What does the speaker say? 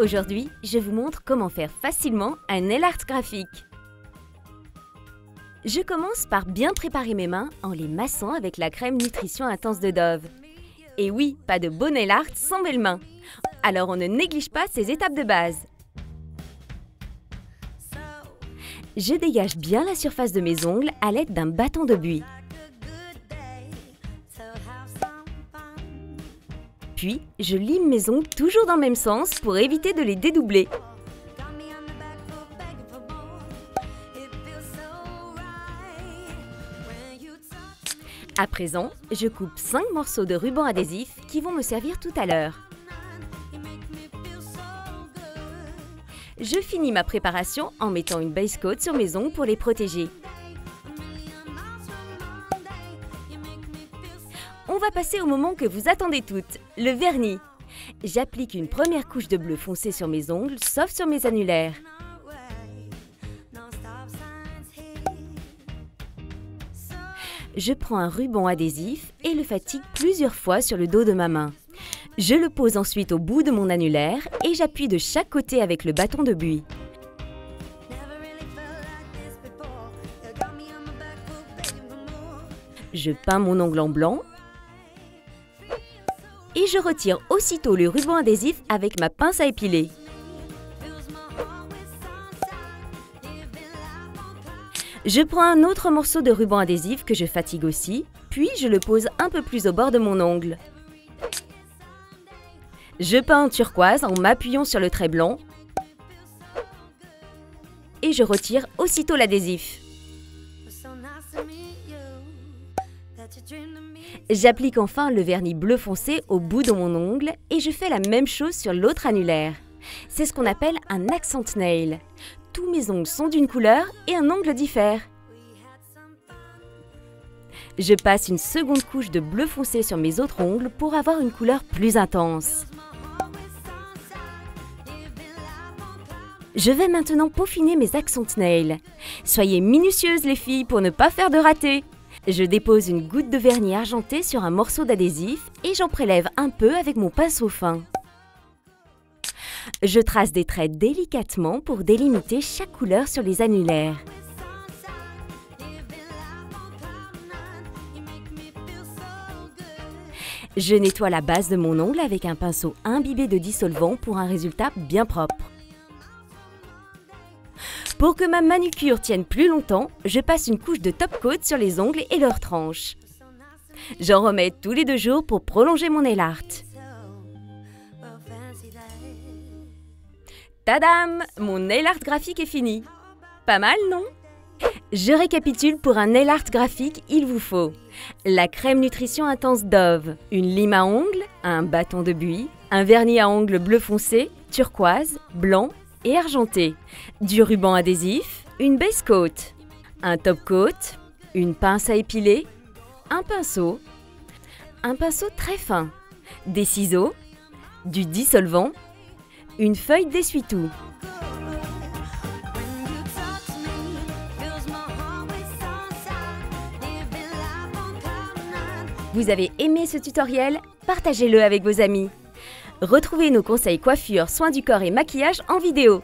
Aujourd'hui, je vous montre comment faire facilement un nail art graphique. Je commence par bien préparer mes mains en les massant avec la crème Nutrition Intense de Dove. Et oui, pas de beau nail art sans belles mains. Alors on ne néglige pas ces étapes de base. Je dégage bien la surface de mes ongles à l'aide d'un bâton de buis. Puis, je lime mes ongles toujours dans le même sens pour éviter de les dédoubler. À présent, je coupe 5 morceaux de ruban adhésif qui vont me servir tout à l'heure. Je finis ma préparation en mettant une base coat sur mes ongles pour les protéger. On va passer au moment que vous attendez toutes, le vernis. J'applique une première couche de bleu foncé sur mes ongles, sauf sur mes annulaires. Je prends un ruban adhésif et le fatigue plusieurs fois sur le dos de ma main. Je le pose ensuite au bout de mon annulaire et j'appuie de chaque côté avec le bâton de buis. Je peins mon ongle en blanc et je retire aussitôt le ruban adhésif avec ma pince à épiler. Je prends un autre morceau de ruban adhésif que je fatigue aussi, puis je le pose un peu plus au bord de mon ongle. Je peins en turquoise en m'appuyant sur le trait blanc et je retire aussitôt l'adhésif. J'applique enfin le vernis bleu foncé au bout de mon ongle et je fais la même chose sur l'autre annulaire. C'est ce qu'on appelle un accent nail. Tous mes ongles sont d'une couleur et un ongle diffère. Je passe une seconde couche de bleu foncé sur mes autres ongles pour avoir une couleur plus intense. Je vais maintenant peaufiner mes accent nails. Soyez minutieuses les filles pour ne pas faire de ratés. Je dépose une goutte de vernis argenté sur un morceau d'adhésif et j'en prélève un peu avec mon pinceau fin. Je trace des traits délicatement pour délimiter chaque couleur sur les annulaires. Je nettoie la base de mon ongle avec un pinceau imbibé de dissolvant pour un résultat bien propre. Pour que ma manucure tienne plus longtemps, je passe une couche de top coat sur les ongles et leurs tranches. J'en remets tous les 2 jours pour prolonger mon nail art. Tadam! Mon nail art graphique est fini. Pas mal, non? Je récapitule, pour un nail art graphique, il vous faut la crème Nutrition Intense Dove, une lime à ongles, un bâton de buis, un vernis à ongles bleu foncé, turquoise, blanc et argenté, du ruban adhésif, une base coat, un top coat, une pince à épiler, un pinceau très fin, des ciseaux, du dissolvant, une feuille d'essuie-tout. Vous avez aimé ce tutoriel? Partagez-le avec vos amis. Retrouvez nos conseils coiffure, soins du corps et maquillage en vidéo.